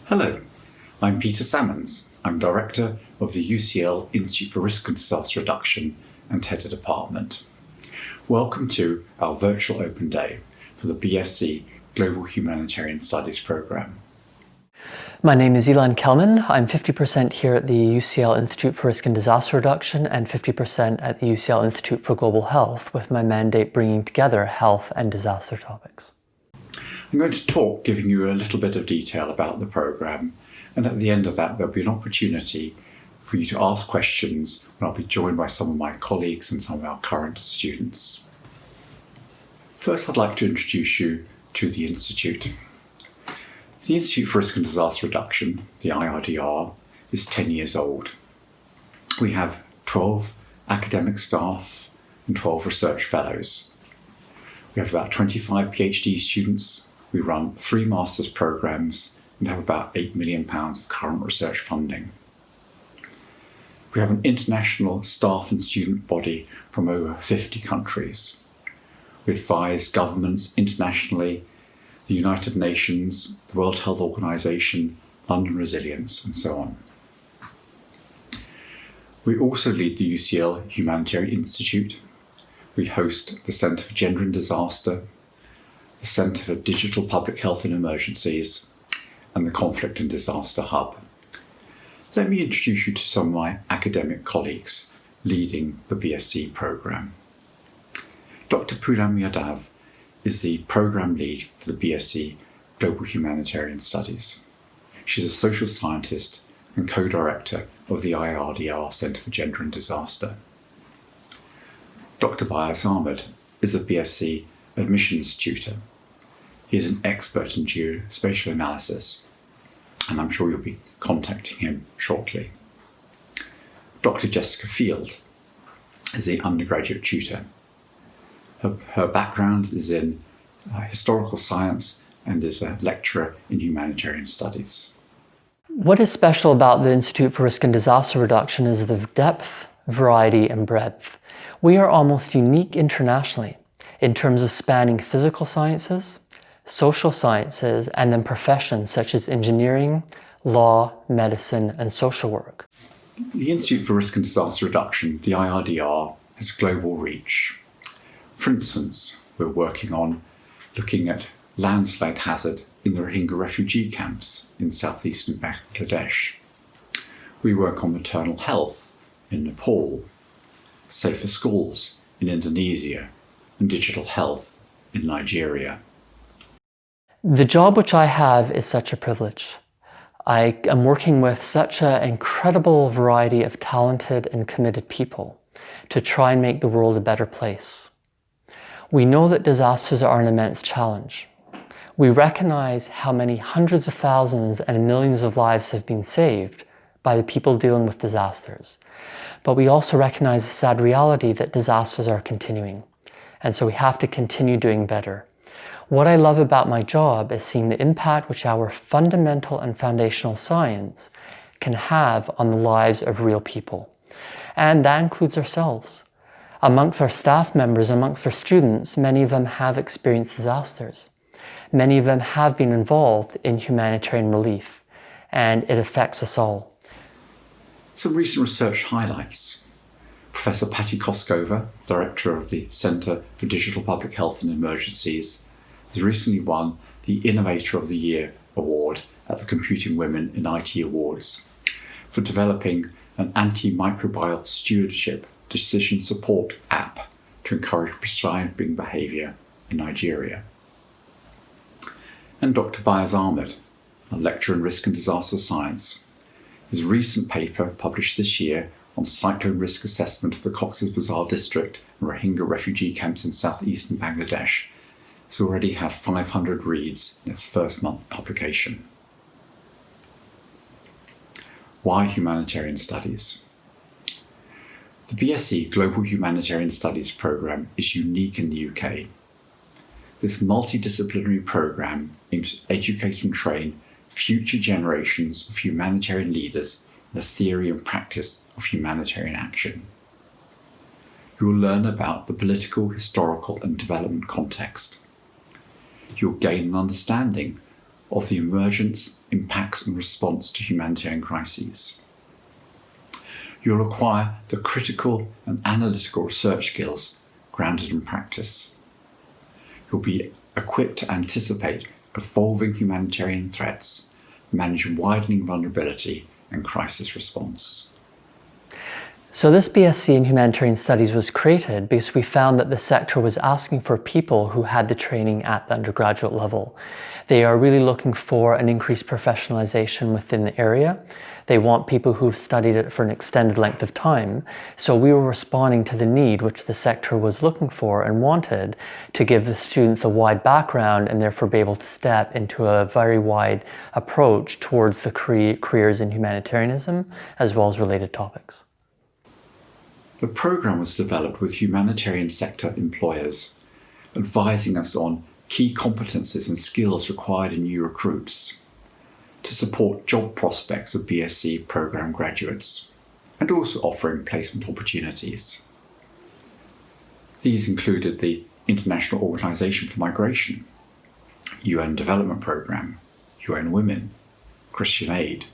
Hello, I'm Peter Sammonds. I'm Director of the UCL Institute for Risk and Disaster Reduction and Head of Department. Welcome to our virtual open day for the BSc Global Humanitarian Studies program. My name is Ilan Kelman. I'm 50% here at the UCL Institute for Risk and Disaster Reduction and 50% at the UCL Institute for Global Health, with my mandate bringing together health and disaster topics. I'm going to talk giving you a little bit of detail about the program, and at the end of that there'll be an opportunity for you to ask questions, and I'll be joined by some of my colleagues and some of our current students. First, I'd like to introduce you to the Institute. The Institute for Risk and Disaster Reduction, the IRDR, is 10 years old. We have 12 academic staff and 12 research fellows. We have about 25 PhD students. We run 3 master's programs and have about £8 million of current research funding. We have an international staff and student body from over 50 countries. We advise governments internationally, the United Nations, the World Health Organization, London Resilience, and so on. We also lead the UCL Humanitarian Institute. We host the Centre for Gender and Disaster, the Centre for Digital Public Health and Emergencies, and the Conflict and Disaster Hub. Let me introduce you to some of my academic colleagues leading the BSc programme. Dr. Poonam Yadav is the programme lead for the BSc Global Humanitarian Studies. She's a social scientist and co-director of the IRDR Centre for Gender and Disaster. Dr. Bayaz Ahmed is a BSc admissions tutor. He is an expert in geospatial analysis, and I'm sure you'll be contacting him shortly. Dr. Jessica Field is the undergraduate tutor. Her background is in historical science and is a lecturer in humanitarian studies. What is special about the Institute for Risk and Disaster Reduction is the depth, variety, and breadth. We are almost unique internationally in terms of spanning physical sciences, social sciences, and then professions such as engineering, law, medicine, and social work. The Institute for Risk and Disaster Reduction, the IRDR, has global reach. For instance, we're working on looking at landslide hazard in the Rohingya refugee camps in southeastern Bangladesh. We work on maternal health in Nepal, safer schools in Indonesia, and digital health in Nigeria. The job which I have is such a privilege. I am working with such an incredible variety of talented and committed people to try and make the world a better place. We know that disasters are an immense challenge. We recognize how many hundreds of thousands and millions of lives have been saved by the people dealing with disasters. But we also recognize the sad reality that disasters are continuing. And so we have to continue doing better. What I love about my job is seeing the impact which our fundamental and foundational science can have on the lives of real people. And that includes ourselves. Amongst our staff members, amongst our students, many of them have experienced disasters. Many of them have been involved in humanitarian relief, and it affects us all. Some recent research highlights. Professor Patty Koskova, Director of the Centre for Digital Public Health and Emergencies, has recently won the Innovator of the Year award at the Computing Women in IT Awards for developing an antimicrobial stewardship decision support app to encourage prescribing behaviour in Nigeria. And Dr. Bayaz Ahmed, a lecturer in risk and disaster science. His recent paper, published this year, on cyclone risk assessment of the Cox's Bazar district and Rohingya refugee camps in southeastern Bangladesh, has already had 500 reads in its first month of publication. Why humanitarian studies? The BSc Global Humanitarian Studies programme is unique in the UK. This multidisciplinary programme aims to educate and train future generations of humanitarian leaders in the theory and practice of humanitarian action. You will learn about the political, historical and development context. You'll gain an understanding of the emergence, impacts and response to humanitarian crises. You'll acquire the critical and analytical research skills grounded in practice. You'll be equipped to anticipate evolving humanitarian threats, manage widening vulnerability and crisis response. So this BSc in Humanitarian Studies was created because we found that the sector was asking for people who had the training at the undergraduate level. They are really looking for an increased professionalization within the area. They want people who've studied it for an extended length of time. So we were responding to the need which the sector was looking for and wanted to give the students a wide background and therefore be able to step into a very wide approach towards the careers in humanitarianism as well as related topics. The programme was developed with humanitarian sector employers, advising us on key competences and skills required in new recruits to support job prospects of BSc programme graduates, and also offering placement opportunities. These included the International Organization for Migration, UN Development Programme, UN Women, Christian Aid,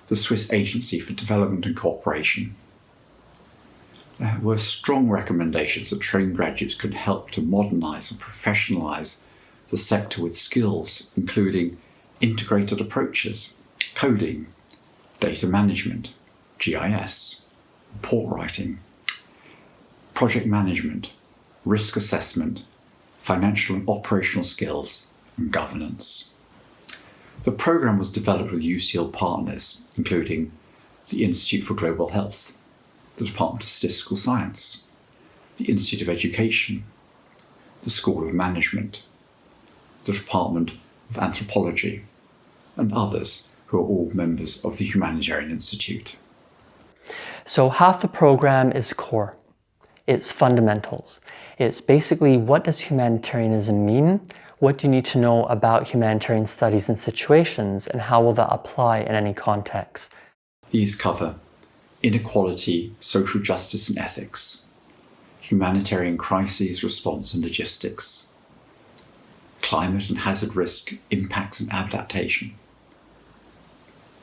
the Swiss Agency for Development and Cooperation. There were strong recommendations that trained graduates could help to modernise and professionalise the sector with skills including integrated approaches, coding, data management, GIS, report writing, project management, risk assessment, financial and operational skills, and governance. The programme was developed with UCL partners, including the Institute for Global Health, the Department of Statistical Science, the Institute of Education, the School of Management, the Department of Anthropology, and others who are all members of the Humanitarian Institute. So half the program is core. It's fundamentals. It's basically, what does humanitarianism mean? What do you need to know about humanitarian studies and situations, and how will that apply in any context? These cover inequality, social justice and ethics, humanitarian crises, response and logistics, climate and hazard risk, impacts and adaptation,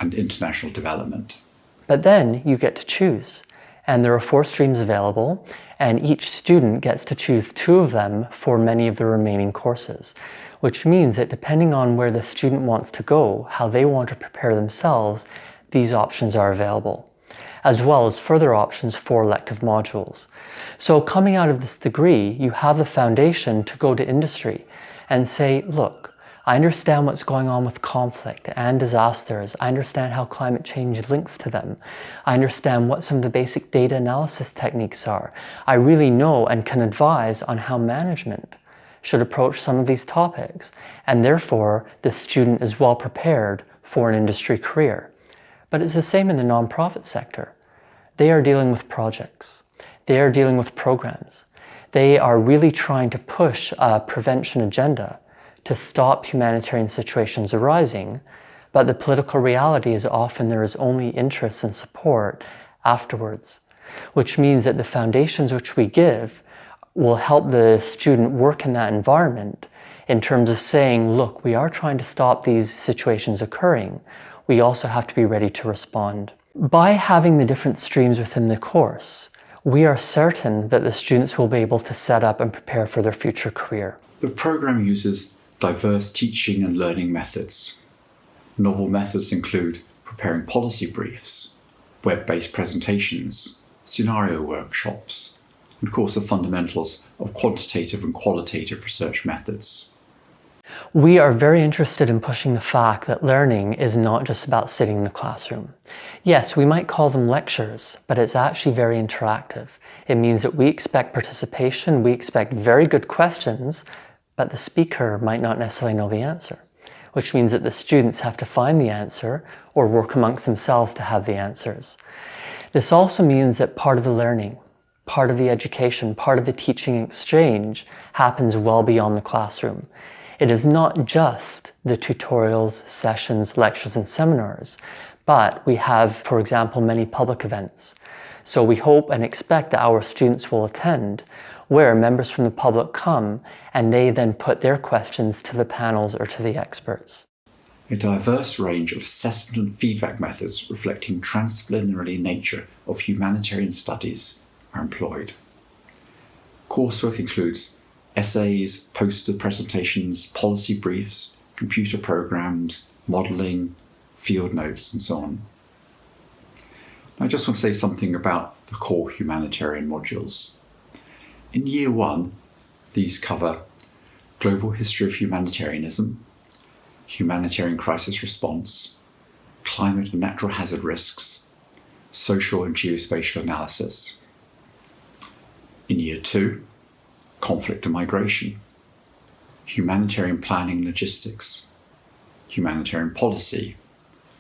and international development. But then you get to choose, and there are 4 streams available, and each student gets to choose 2 of them for many of the remaining courses, which means that depending on where the student wants to go, how they want to prepare themselves, these options are available, as well as further options for elective modules. So coming out of this degree, you have the foundation to go to industry and say, look, I understand what's going on with conflict and disasters. I understand how climate change links to them. I understand what some of the basic data analysis techniques are. I really know and can advise on how management should approach some of these topics. And therefore, the student is well prepared for an industry career. But it's the same in the nonprofit sector. They are dealing with projects. They are dealing with programs. They are really trying to push a prevention agenda to stop humanitarian situations arising, but the political reality is often there is only interest and support afterwards, which means that the foundations which we give will help the student work in that environment in terms of saying, look, we are trying to stop these situations occurring. We also have to be ready to respond. By having the different streams within the course, we are certain that the students will be able to set up and prepare for their future career. The programme uses diverse teaching and learning methods. Novel methods include preparing policy briefs, web-based presentations, scenario workshops, and of course the fundamentals of quantitative and qualitative research methods. We are very interested in pushing the fact that learning is not just about sitting in the classroom. Yes, we might call them lectures, but it's actually very interactive. It means that we expect participation, we expect very good questions, but the speaker might not necessarily know the answer, which means that the students have to find the answer or work amongst themselves to have the answers. This also means that part of the learning, part of the education, part of the teaching exchange happens well beyond the classroom. It is not just the tutorials, sessions, lectures, and seminars, but we have, for example, many public events. So we hope and expect that our students will attend, where members from the public come and they then put their questions to the panels or to the experts. A diverse range of assessment and feedback methods reflecting transdisciplinary nature of humanitarian studies are employed. Coursework includes essays, poster presentations, policy briefs, computer programs, modelling, field notes, and so on. I just want to say something about the core humanitarian modules. In Year 1, these cover Global History of Humanitarianism, Humanitarian Crisis Response, Climate and Natural Hazard Risks, Social and Geospatial Analysis. In Year 2, Conflict and Migration, Humanitarian Planning and Logistics, Humanitarian Policy,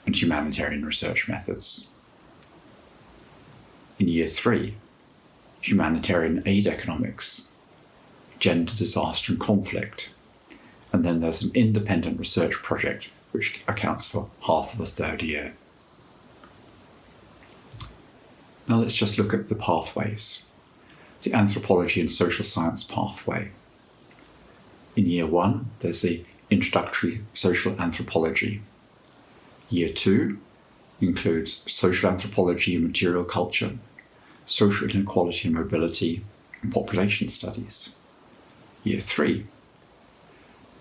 and Humanitarian Research Methods. In Year 3, Humanitarian Aid Economics, Gender, Disaster and Conflict, and then there's an independent research project which accounts for half of the third year. Now let's just look at the pathways. The Anthropology and Social Science pathway. In Year 1, there's the Introductory Social Anthropology. Year 2 includes Social Anthropology and Material Culture, Social Inequality and Mobility, and Population Studies. Year 3,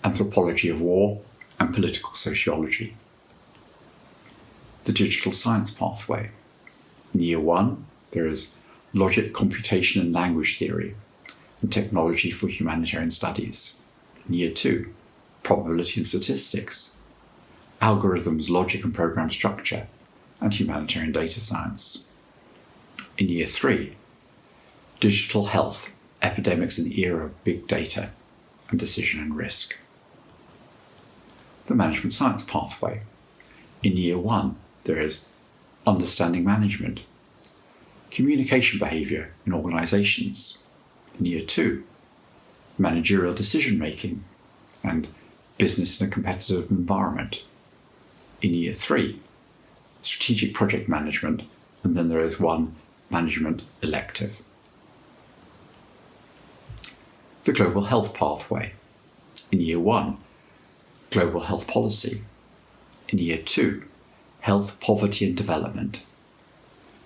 Anthropology of War and Political Sociology. The Digital Science pathway. In Year 1, there is Logic, Computation and Language Theory, and Technology for Humanitarian Studies. In Year 2, Probability and Statistics, Algorithms, Logic and Program Structure, and Humanitarian Data Science. In Year 3, Digital Health, Epidemics in the Era of Big Data, and Decision and Risk. The Management Science pathway. In Year 1, there is Understanding Management, Communication Behaviour in Organisations. In Year 2, Managerial Decision Making, and Business in a Competitive Environment. In Year 3, Strategic Project Management, and then there is one Management Elective. The Global Health pathway. In Year 1, Global Health Policy. In Year 2, Health, Poverty and Development,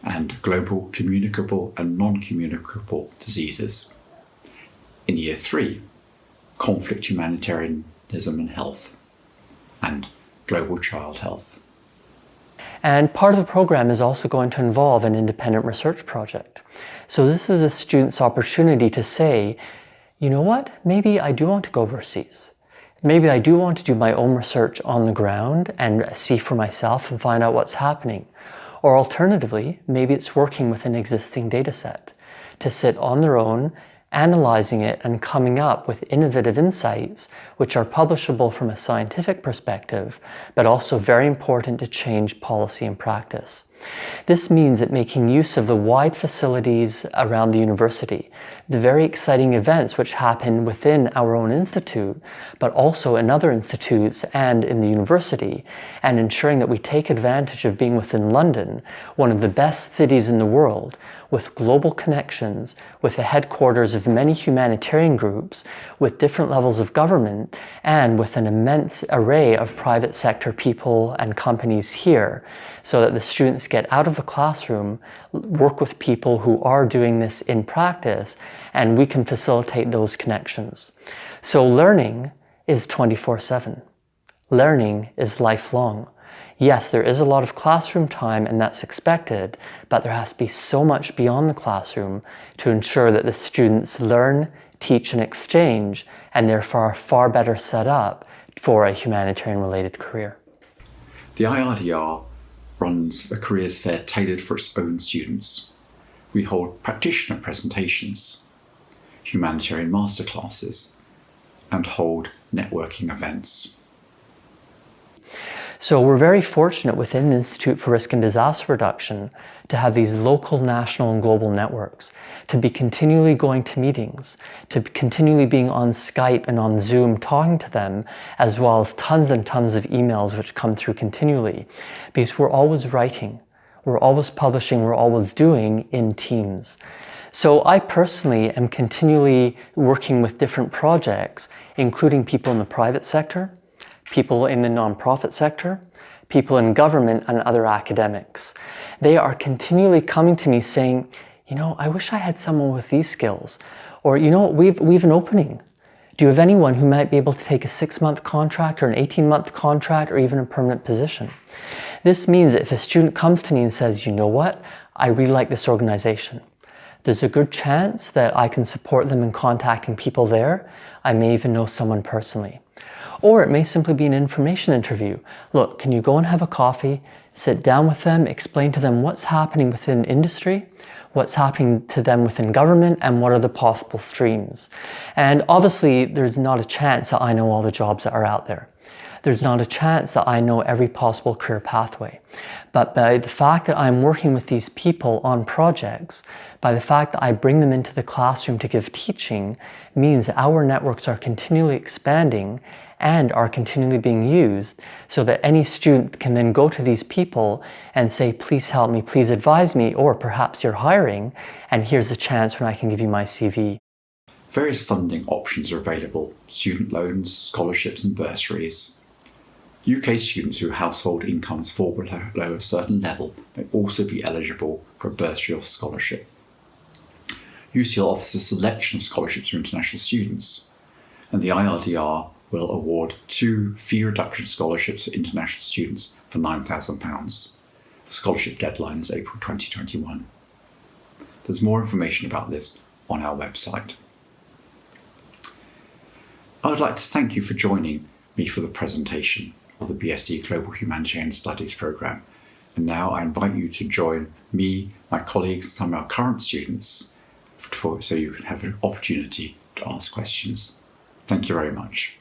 and Global Communicable and Non-Communicable Diseases. In Year 3, Conflict, Humanitarianism and Health, and Global Child Health. And part of the program is also going to involve an independent research project. So this is a student's opportunity to say, you know what, maybe I do want to go overseas. Maybe I do want to do my own research on the ground and see for myself and find out what's happening. Or alternatively, maybe it's working with an existing data set to sit on their own, analyzing it and coming up with innovative insights which are publishable from a scientific perspective, but also very important to change policy and practice. This means that making use of the wide facilities around the university, the very exciting events which happen within our own institute, but also in other institutes and in the university, and ensuring that we take advantage of being within London, one of the best cities in the world, with global connections, with the headquarters of many humanitarian groups, with different levels of government, and with an immense array of private sector people and companies here, so that the students get out of the classroom, work with people who are doing this in practice, and we can facilitate those connections. So learning is 24/7. Learning is lifelong. Yes, there is a lot of classroom time and that's expected, but there has to be so much beyond the classroom to ensure that the students learn, teach and exchange, and therefore are far better set up for a humanitarian-related career. The IRDR runs a careers fair tailored for its own students. We hold practitioner presentations, humanitarian masterclasses, and hold networking events. So we're very fortunate within the Institute for Risk and Disaster Reduction to have these local, national and global networks, to be continually going to meetings, to continually being on Skype and on Zoom talking to them, as well as tons and tons of emails which come through continually, because we're always writing, we're always publishing, we're always doing in teams. So I personally am continually working with different projects, including people in the private sector, people in the nonprofit sector, people in government, and other academics. They are continually coming to me saying, I wish I had someone with these skills. Or, we've an opening. Do you have anyone who might be able to take a 6-month contract or an 18-month contract or even a permanent position? This means that if a student comes to me and says, you know what, I really like this organization, there's a good chance that I can support them in contacting people there. I may even know someone personally. Or it may simply be an information interview. Look, can you go and have a coffee, sit down with them, explain to them what's happening within industry, what's happening to them within government, and what are the possible streams. And obviously, there's not a chance that I know all the jobs that are out there. There's not a chance that I know every possible career pathway. But by the fact that I'm working with these people on projects, by the fact that I bring them into the classroom to give teaching, means that our networks are continually expanding and are continually being used so that any student can then go to these people and say, please help me, please advise me, or perhaps you're hiring, and here's a chance when I can give you my CV. Various funding options are available: student loans, scholarships and bursaries. UK students whose household incomes fall below a certain level may also be eligible for a bursary or scholarship. UCL offers a selection of scholarships for international students, and the IRDR will award 2 fee reduction scholarships for international students for £9,000. The scholarship deadline is April 2021. There's more information about this on our website. I would like to thank you for joining me for the presentation of the BSc Global Humanitarian Studies programme. And now I invite you to join me, my colleagues, and some of our current students so you can have an opportunity to ask questions. Thank you very much.